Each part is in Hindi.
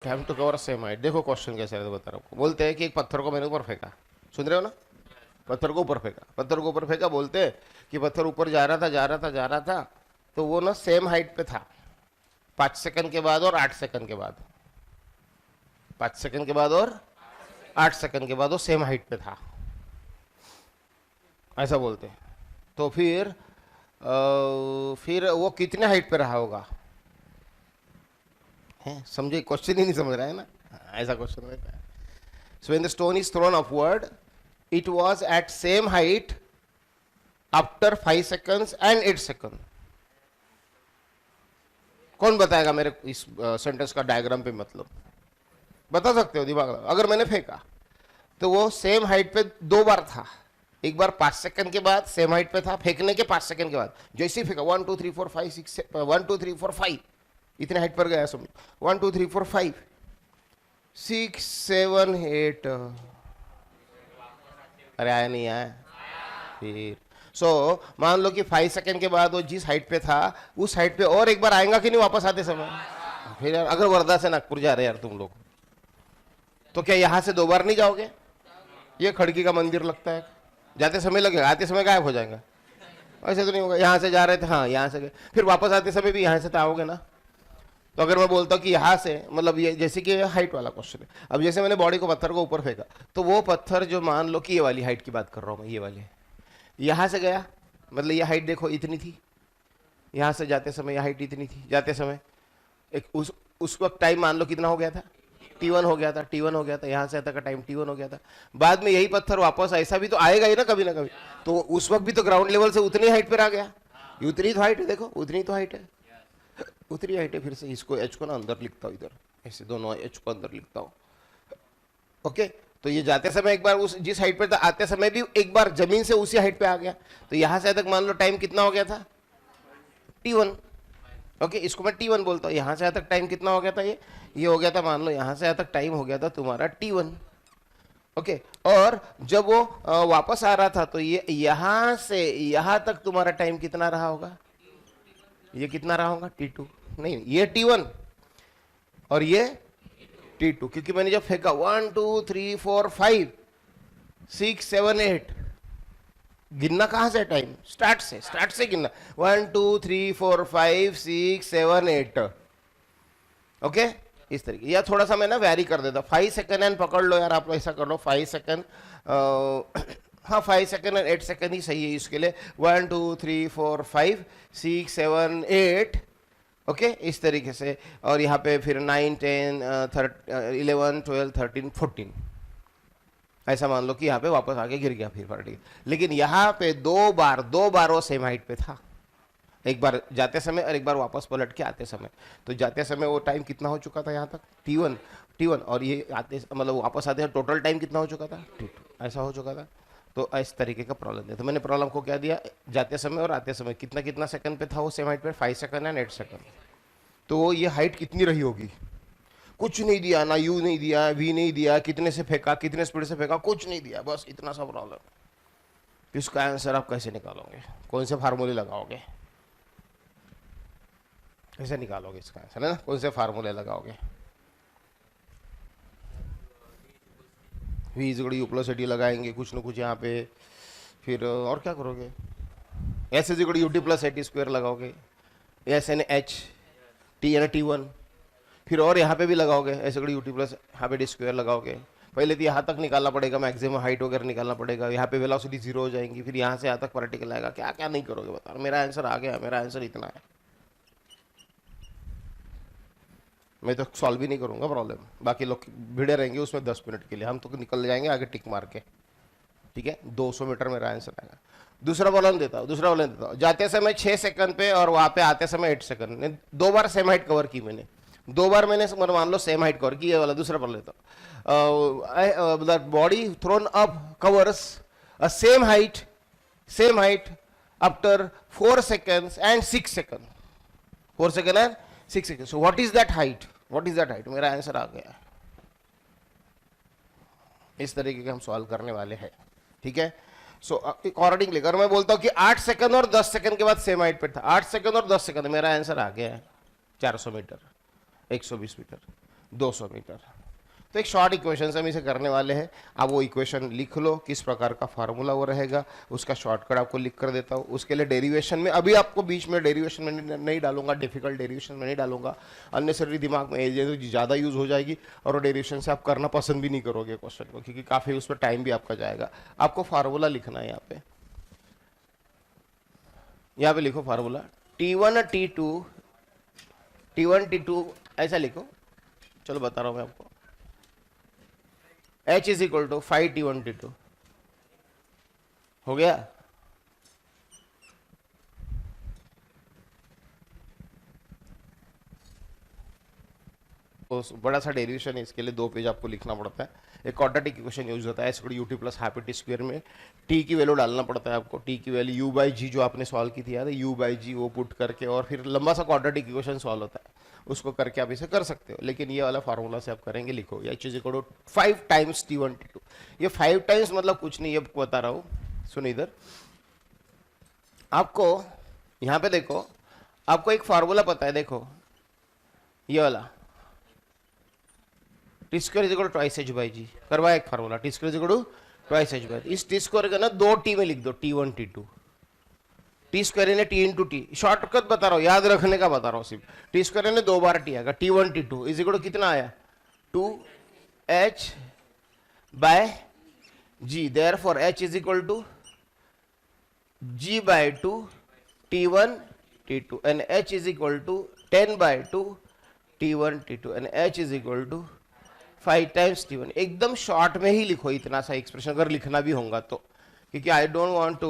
Time to cover same height. देखो क्वेश्चन कैसे है, बता रहा हूँ। बोलते हैं कि एक पत्थर को मैंने ऊपर फेंका, सुन रहे हो ना? पत्थर को ऊपर फेंका, पत्थर को ऊपर फेंका। बोलते हैं कि पत्थर ऊपर जा रहा था जा रहा था जा रहा था, तो वो ना सेम हाइट पे था 5 सेकंड के बाद और 8 सेकंड के बाद। 5 सेकंड के बाद और 8 सेकंड के बाद वो सेम हाइट पे था, ऐसा बोलते हैं। तो फिर वो कितने हाइट पे रहा होगा? है समझे? क्वेश्चन ही नहीं समझ रहा है ना, ऐसा क्वेश्चन रहता है। So when the stone is throne upward, it was at same height after 5 seconds and 8 second. कौन बताएगा मेरे इस सेंटेंस का डायग्राम पे मतलब? बता सकते हो दिमाग लगा? अगर मैंने फेंका तो वो सेम हाइट पे 2 बार था। एक बार 5 सेकंड के बाद सेम हाइट पे था, फेंकने के 5 सेकंड के बाद जैसे ही फेंका 1 2 3 4 5 6 1 2 3 4 5 इतने हाइट पर गया समझो। 1 2 3 4 5 6 7 8। अरे आया नहीं आया फिर? मान लो कि 5 सेकंड के बाद वो जिस हाइट पे था उस हाइट पे और एक बार आएगा कि नहीं वापस आते समय? फिर यार अगर वर्धा से नागपुर जा रहे यार तुम लोग, तो क्या यहां से 2 बार नहीं जाओगे? ये खड़की का मंदिर लगता है, जाते समय लगेगा, आते समय गायब हो जाएगा। ऐसे तो नहीं होगा। यहाँ से जा रहे थे, हाँ यहाँ से गए, फिर वापस आते समय भी यहाँ से तो आओगे ना। तो अगर मैं बोलता हूँ कि यहाँ से, मतलब ये जैसे कि हाइट वाला क्वेश्चन है। अब जैसे मैंने बॉडी को पत्थर को ऊपर फेंका, तो वो पत्थर जो मान लो कि ये वाली हाइट की बात कर रहा हूँ मैं, ये वाली यहाँ से गया, मतलब ये हाइट देखो इतनी थी, यहाँ से जाते समय ये हाइट इतनी थी, जाते समय एक उस वक्त टाइम मान लो कितना हो गया था? T1 हो गया था, T1 हो गया था, यहाँ से तक का टाइम T1 हो गया था। बाद में यही पत्थर वापस ऐसा भी तो आएगा ही ना कभी, तो उस वक्त भी तो ग्राउंड लेवल से उतनी हाइट पर आ गया। उतनी तो हाइट है, देखो उतनी तो हाइट है, उतनी हाइट है। फिर से इसको एच को ना अंदर लिखता हूँ, इधर ऐसे दोनों एच को अंदर लिखता हूँ। ओके, तो ये जाते समय एक बार उस जिस हाइट पे था, आते समय भी एक बार जमीन से उसी हाइट पे आ गया। तो यहां से तक मान लो टाइम कितना हो गया था? T1। ओके, इसको मैं T1 बोलता हूँ। यहां से तक टाइम कितना हो गया था? ये हो गया था, मान लो यहां से तक टाइम हो गया था तुम्हारा T1। ओके, और जब वो वापस आ रहा था तो ये यहां से यहां तक तुम्हारा टाइम कितना रहा होगा? ये कितना रहा होगा? T2। नहीं, ये T1 और ये T2, क्योंकि मैंने जब फेंका 1 2 3 4 5 6 7 8, गिनना कहां से? टाइम स्टार्ट से गिनना। 1 2 3 4 5 6 7 8। ओके, इस तरीके। या थोड़ा सा मैं ना वैरी कर देता, 5 सेकंड एंड पकड़ लो यार, आप ऐसा कर लो 5 सेकंड। हाँ 5 सेकंड एंड 8 सेकंड ही सही है इसके लिए। 1 2 3 4 5 6 7 8। ओके, इस तरीके से। और यहाँ पे फिर 9 10 11 12 13 14, ऐसा मान लो कि यहाँ पे वापस आके गिर गया फिर पार्टी। लेकिन यहाँ पे 2 बार वो सेम हाइट पे था, एक बार जाते समय और एक बार वापस पलट के आते समय। तो जाते समय वो टाइम कितना हो चुका था यहाँ तक? T1, और ये आते मतलब वापस आते हैं टोटल टाइम कितना हो चुका था? T2, ऐसा हो चुका था। तो इस तरीके का प्रॉब्लम है। तो मैंने प्रॉब्लम को क्या दिया? जाते समय और आते समय कितना कितना सेकंड पे था वो सेम हाइट पे? 5 सेकंड एंड 8 सेकंड। तो ये हाइट कितनी रही होगी? कुछ नहीं दिया ना, यू नहीं दिया, वी नहीं दिया, कितने से फेंका, कितने स्पीड से फेंका, कुछ नहीं दिया, बस इतना सा प्रॉब्लम। इसका आंसर आप कैसे निकालोगे? कौन से फार्मूले लगाओगे? कैसे निकालोगे इसका आंसर, है ना? कौन से फार्मूले लगाओगे? V is U plus T लगाएंगे कुछ ना कुछ यहाँ पे। फिर और क्या करोगे? S is U T plus A T square लगाओगे, S N H T N T1। फिर और यहाँ पे भी लगाओगे एस यू टी प्लस यहाँ पे डी स्क्वायर लगाओगे। पहले तो यहाँ तक निकालना पड़ेगा, मैक्सिमम हाइट वगैरह निकालना पड़ेगा। यहाँ पे वेलोसिटी 0 हो जाएंगी, फिर यहाँ से यहाँ तक पार्टिकल आएगा। क्या क्या नहीं करोगे बता। मेरा आंसर आ गया, मेरा आंसर इतना है। मैं तो सॉल्व भी नहीं करूंगा प्रॉब्लम, बाकी लोग भिड़े रहेंगे उसमें 10 मिनट के लिए, हम तो निकल जाएंगे आगे टिक मार के। ठीक है, 200 मीटर मेरा आंसर आएगा। दूसरा प्रॉब्लम देता हूँ। जाते समय 6 सेकंड पे और वहां पे आते समय 8 सेकंड। 2 बार सेम हाइट कवर की मैंने, 2 बार मैंने मान लो सेम हाइट कवर की। ये वाला दूसरा प्रॉब्लम लेता हूँ। Body throne up covers a same height after 4 seconds and 6 seconds। 4 seconds and 6 seconds। So what is that height? मेरा आंसर आ गया। इस तरीके के हम सॉल्व करने वाले हैं। ठीक है, सो अकॉर्डिंगली अगर मैं बोलता हूँ कि 8 सेकंड और 10 सेकंड के बाद सेम हाइट पे था, 8 सेकंड और 10 सेकंड, मेरा आंसर आ गया है 400 मीटर, 120 मीटर। 200 मीटर। तो एक शॉर्ट इक्वेशन हम इसे करने वाले हैं। आप वो इक्वेशन लिख लो, किस प्रकार का फार्मूला वो रहेगा, उसका शॉर्टकट आपको लिख कर देता हूँ। उसके लिए डेरिवेशन में अभी आपको बीच में डेरिवेशन में नहीं डालूंगा, डिफिकल्ट डेरिवेशन में नहीं डालूंगा, अननेसेसरी दिमाग में एनर्जी ज़्यादा यूज हो जाएगी और वो डेरिवेशन से आप करना पसंद भी नहीं करोगे क्वेश्चन को, क्योंकि काफ़ी उस पर टाइम भी आपका जाएगा। आपको फार्मूला लिखना है यहाँ पे लिखो फार्मूला T1 T2 ऐसा लिखो। चलो बता रहा हूँ मैं आपको। H is equal to 5T1 T2 हो गया। तो बड़ा सा डेरिवेशन है, इसके लिए 2 पेज आपको लिखना पड़ता है। एक क्वाड्रेटिक इक्वेशन यूज होता है square ut plus half T square में t की वैल्यू डालना पड़ता है आपको। t की वैल्यू u बाई जी जो आपने सॉल्व की थी याद है, u बाई जी वो पुट करके और फिर लंबा सा क्वाड्रेटिक इक्वेशन सॉल्व होता है, उसको करके आप इसे कर सकते हो। लेकिन ये वाला फार्मूला से आप करेंगे, लिखो h is equal to 5 times T1 T2। ये 5 टाइम्स मतलब कुछ नहीं, ये बता रहा हूँ, सुनो इधर। आपको यहाँ पे देखो, आपको एक फार्मूला पता है, देखो ये वाला T square is equal to twice H by G करवाया एक formula, T square is equal to twice H by. इस टी स्क्वायर का ना 2 टी में लिख दो, T1 T2। टी स्क्वायर ने टी इंटू टी, शॉर्टकट बता रहा हूँ, याद रखने का बता रहा हूँ सिर्फ। टी स्क्वायर ने 2 बार टी आएगा, T1 T2 is equal to कितना आया 2h by G. Therefore h is equal to g by 2 T1 T2 and h is equal to 10 by 2 T1 T2 and h is equal to 5 times T1। एकदम शॉर्ट में ही लिखो इतना सा एक्सप्रेशन, अगर लिखना भी होगा तो, क्योंकि I don't want to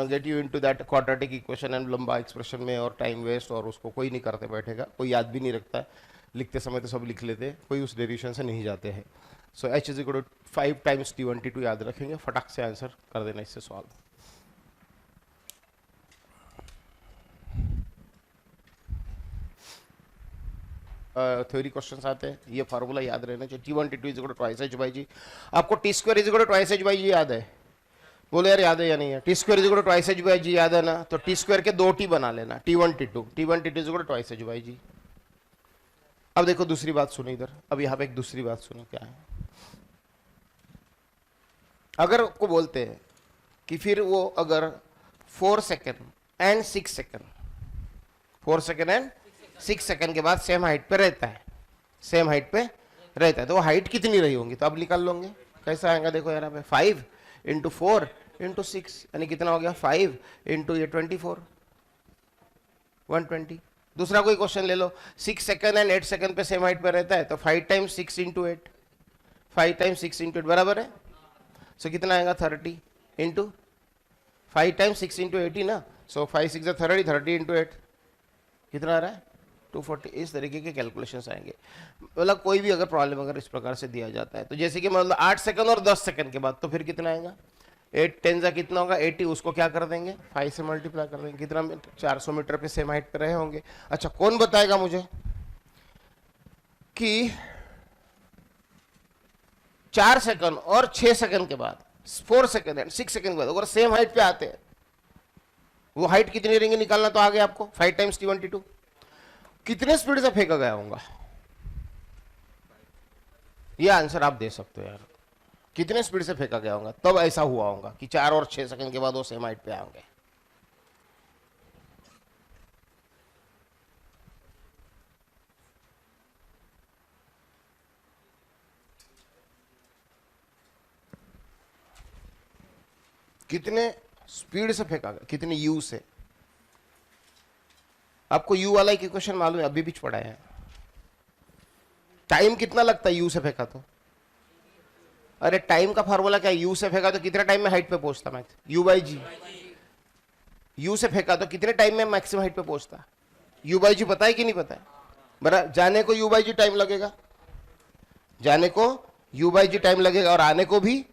get you into that quadratic equation and लंबा एक्सप्रेशन में और टाइम वेस्ट, और उसको कोई नहीं करते बैठेगा, कोई याद भी नहीं रखता है। लिखते समय तो सब लिख लेते हैं, कोई उस डेरिवेशन से नहीं जाते हैं। So h is equal to 5 times T1 T2 याद रखेंगे, फटाक से आंसर कर देना इससे सॉल्व। थ्योरी क्वेश्चंस आते हैं, ये फार्मूला याद रहना चाहिए। T1 T2 is equal to twice H by G. आपको T square is equal to twice H by G याद है? बोलो यार याद है या नहीं है? T square is equal to twice H by G याद है ना? तो टी स्क्वायर के 2 टी बना लेना, T1 T2 is equal to twice H by G. अब देखो दूसरी बात सुनो इधर, अब यहाँ पे एक दूसरी बात सुनो क्या है। अगर को बोलते हैं कि फिर वो अगर 4 second and 6 second 4 second and 6 second के बाद सेम हाइट पे रहता है, सेम हाइट पे रहता है, तो वो हाइट कितनी रही होंगी? तो अब निकाल लोगे, कैसा आएगा देखो यार पे 5 इंटू 4 इंटू 6 यानी कितना हो गया 5 इंटू ये 24 120। दूसरा कोई क्वेश्चन ले लो, 6 सेकेंड एंड 8 सेकेंड पे सेम हाइट पे रहता है, तो 5 टाइम्स 6 इंटू 8 5 टाइम्स 6 इंटू 8 बराबर है। सो कितना आएगा 30 इंटू 5 टाइम्स 6 इंटू 80 ना। सो 5 6 30 इंटू 8 कितना आ रहा है 240। इस तरीके के कैलकुलेशंस आएंगे। मतलब कोई भी अगर प्रॉब्लम अगर इस प्रकार से दिया जाता है, तो जैसे कि मतलब 8 सेकंड और 10 सेकंड के बाद, तो फिर कितना आएगा 8 10 का कितना होगा 80, उसको क्या कर देंगे 5 से मल्टीप्लाई कर देंगे, कितना 400 मीटर पे सेम हाइट पे रहे होंगे। अच्छा कौन बताएगा मुझे कि 4 सेकंड और 6 सेकंड के बाद 4 सेकंड एंड 6 सेकंड के बाद अगर सेम हाइट पे आते हैं, वो हाइट कितनी रहेंगे निकालना तो आगे आपको 5 टाइम्स T1 T2 कितने स्पीड से फेंका गया होगा, ये आंसर आप दे सकते हो यार, कितने स्पीड से फेंका गया होगा तब ऐसा हुआ होगा कि 4 और 6 सेकंड के बाद वो सेम हाइट पे आएंगे। कितने स्पीड से फेंका गया, कितने यू से। आपको यू वाला एक इक्वेशन मालूम है, अभी भी पढ़ा है। टाइम कितना लगता है यू से फेंका तो? अरे टाइम का फार्मूला क्या है, यू से फेंका तो कितने टाइम में हाइट पे पहुंचता मैं, यू बाई जी। यू से फेंका तो कितने टाइम में मैक्सिमम हाइट पे पहुंचता, यू बाई जी पता है कि नहीं पता है? बराबर, जाने को यू बाई जी टाइम लगेगा, जाने को यू बाई जी टाइम लगेगा और आने को भी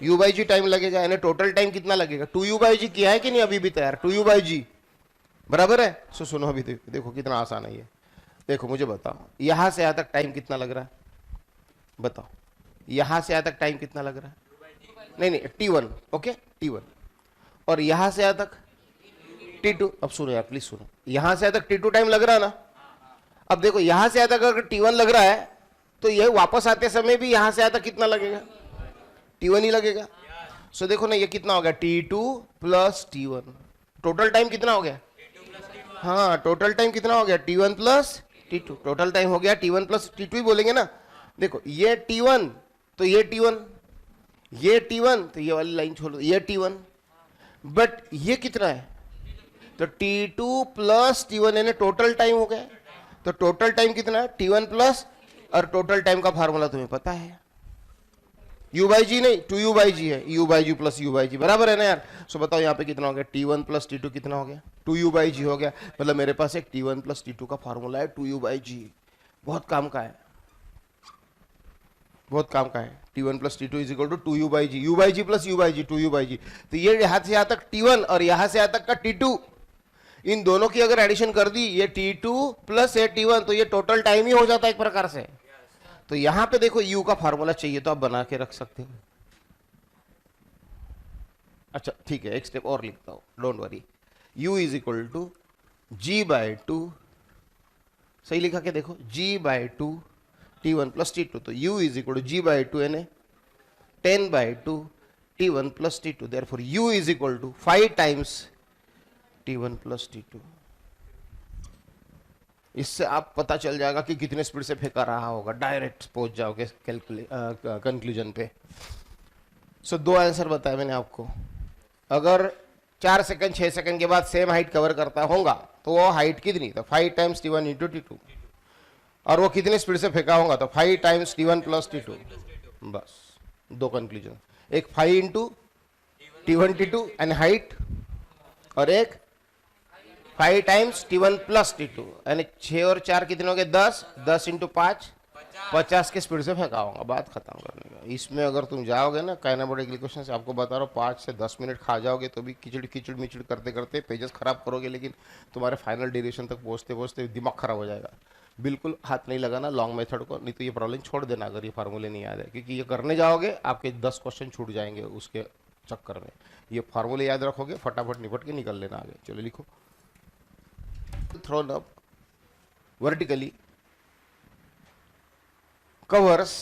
यू बाई जी टाइम लगेगा, यानी टोटल टाइम कितना लगेगा 2u बाई जी किया है कि नहीं अभी भी तैयार 2u बाई जी बराबर है। सो सुनो अभी देखो कितना आसान है ये। देखो मुझे बताओ यहां से यहां तक टाइम कितना लग रहा है, बताओ यहां से यहां तक टाइम कितना लग रहा है? नहीं T1 ओके T1, और यहां से यहां तक T2। अब सुनो यार प्लीज सुनो, यहां से यहां तक T2 टाइम लग रहा है ना। अब देखो यहां से यहां तक अगर T1 लग रहा है तो ये वापस आते समय भी यहां से आता कितना लगेगा, t1 ही लगेगा। सो देखो ना, ये कितना हो गया, t2 plus t1। Total time कितना हो गया, हाँ टोटल टाइम कितना हो गया, t1 plus t2। Total time हो गया t1 प्लस t2 ही बोलेंगे ना। देखो ये t1 तो ये t1, ये t1 तो ये वाली लाइन छोड़ो, ये t1, बट ये कितना है, तो t2 प्लस t1 यानी टोटल टाइम हो गया। तो टोटल टाइम कितना है, t1 प्लस, और टोटल टाइम का फार्मूला तुम्हें पता है, u बाई जी नहीं, 2u बाई जी है, u by G plus u by G बराबर है ना यार। सो बताओ यहाँ पे कितना हो गया, t1 प्लस t2 कितना हो गया, 2u बाई जी हो गया। मतलब मेरे पास एक t1 प्लस t2 का फार्मूला है 2u बाई जी। बहुत काम का है, बहुत काम का है। t1 plus t2 is equal to 2u by G, u by G plus u by G, 2u by G. तो ये यहां से यहां तक t1 और यहां से यहां तक का t2, इन दोनों की अगर एडिशन कर दी, ये t2 प्लस ये t1, तो ये टोटल टाइम ही हो जाता है एक प्रकार से। तो यहां पे देखो u का फार्मूला चाहिए तो आप बना के रख सकते हो। अच्छा ठीक है, एक स्टेप और लिखता हूं, don't worry. u is equal to g by 2, सही लिखा के देखो, g by 2 t1 plus t2। तो u is equal to g by 2 यानी 10 by 2 t1 plus t2। Therefore u is equal to 5 times t1 plus t2। इससे आप पता चल जाएगा कि कितने स्पीड से फेंका रहा होगा, डायरेक्ट पहुंच जाओगे कंक्लूजन पे। सो दो आंसर बताया मैंने आपको। अगर 4 सेकंड 6 सेकंड के बाद सेम हाइट कवर करता होगा तो वो हाइट कितनी, तो 5 टाइम्स t1 इंटू t2। और वो कितने स्पीड से फेंका होगा, तो 5 टाइम्स t1 प्लस t2। बस दो कंक्लूजन, एक 5 into t1 t2 and height, और एक 5 टाइम्स t1 प्लस t2 यानी 6 और 4 कितने हो गए, 10, 10 इंटू 5 50 के स्पीड से फेंका होगा। बात खत्म करने का। इसमें अगर तुम जाओगे ना काइनेमेटिक इक्वेशन से, आपको बता रहा हूँ 5 से 10 मिनट खा जाओगे तो भी किचड़ किचड़ मिचड़ करते करते पेजेस खराब करोगे, लेकिन तुम्हारे फाइनल ड्यूरेशन तक पहुँचते पहुँचते दिमाग खराब हो जाएगा। बिल्कुल हाथ नहीं लगाना लॉन्ग मेथड को, नहीं तो ये प्रॉब्लम छोड़ देना अगर ये फार्मूले नहीं याद है, क्योंकि ये करने जाओगे आपके 10 क्वेश्चन छूट जाएंगे उसके चक्कर में। ये फार्मूले याद रखोगे, फटाफट निपट के निकल लेना आगे। चलो लिखो, थ्रोन अप वर्टिकली कवर्स,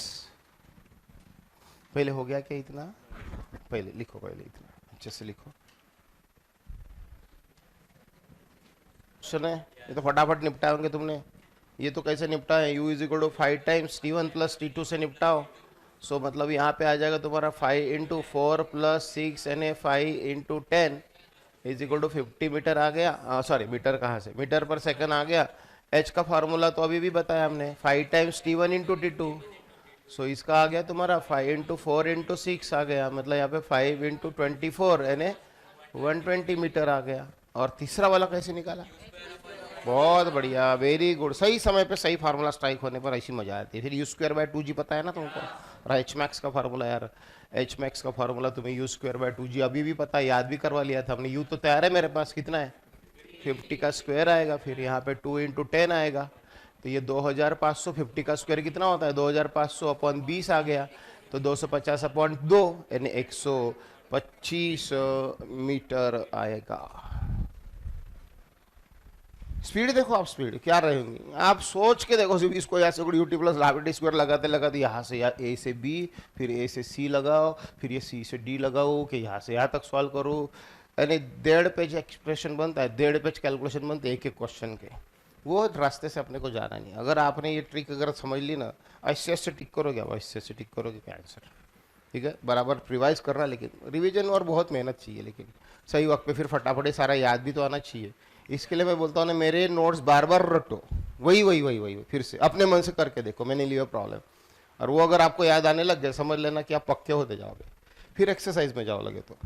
पहले हो गया क्या इतना, पहले लिखो, पहले इतना अच्छे से लिखो। सुने, ये तो फटाफट निपटाओगे तुमने। ये तो कैसे निपटाए, u is equal to 5 times t1 plus t2 से निपटाओ। सो मतलब यहाँ पे आ जाएगा तुम्हारा 5 इंटू 4 प्लस 6 यानी 5 into 10 is equal to 50 metre आ गया। सॉरी मीटर कहाँ से, मीटर पर सेकंड आ गया। h का फार्मूला तो अभी भी बताया हमने, 5 टाइम्स t1 इंटू t2। सो इसका आ गया तुम्हारा 5 इंटू 4 इंटू 6 आ गया, मतलब यहाँ पे 5 इंटू 24 यानी 120 मीटर आ गया। और तीसरा वाला कैसे निकाला, बहुत बढ़िया, वेरी गुड। सही समय पे सही फार्मूला स्ट्राइक होने पर ऐसी मजा आती है। फिर यू स्क्वायर बाय 2g पता है ना तुमको, और एच मैक्स का फार्मूला यार, एच मैक्स का फार्मूला तुम्हें यू स्क्वायर बाय 2g अभी भी पता है, याद भी करवा लिया था हमने। यू तो तैयार है मेरे पास, कितना है 50 का स्क्वायर आएगा, फिर यहाँ पे 2 इंटू 10 आएगा, तो ये 2500। 50 का स्क्वायर कितना होता है, 2500 अपॉन 20 आ गया, तो 250 अपॉन 2 यानी 125 मीटर आएगा। स्पीड देखो आप, स्पीड क्या रहेंगी आप सोच के देखो। सिर्फ इसको यहाँ से यूटी प्लस लाविटी स्क्वायर लगाते लगाते यहाँ से ए से बी, फिर ए से सी लगाओ, फिर ये सी से डी लगाओ, कि यहाँ से यहाँ तक सॉल्व करो, यानी 1.5 पेज एक्सप्रेशन बनता है, 1.5 पेज कैलकुलेशन बनते हैं एक एक क्वेश्चन के। वो रास्ते से अपने को जाना नहीं। अगर आपने ये ट्रिक अगर समझ ली ना, ऐसे ऐसे टिक करोगे, अब ऐसे ऐसे टिक करोगे क्या आंसर, ठीक है। बराबर रिवाइज करना, लेकिन रिवीजन और बहुत मेहनत चाहिए, लेकिन सही वक्त पे फिर फटाफट सारा याद भी तो आना चाहिए। इसके लिए मैं बोलता हूँ ना, मेरे नोट्स बार बार रटो, वही वही वही वही फिर से अपने मन से करके देखो, मैंने लिया प्रॉब्लम, और वो अगर आपको याद आने लग जाए समझ लेना कि आप पक्के होते जाओगे। फिर एक्सरसाइज में जाओ लगे तो।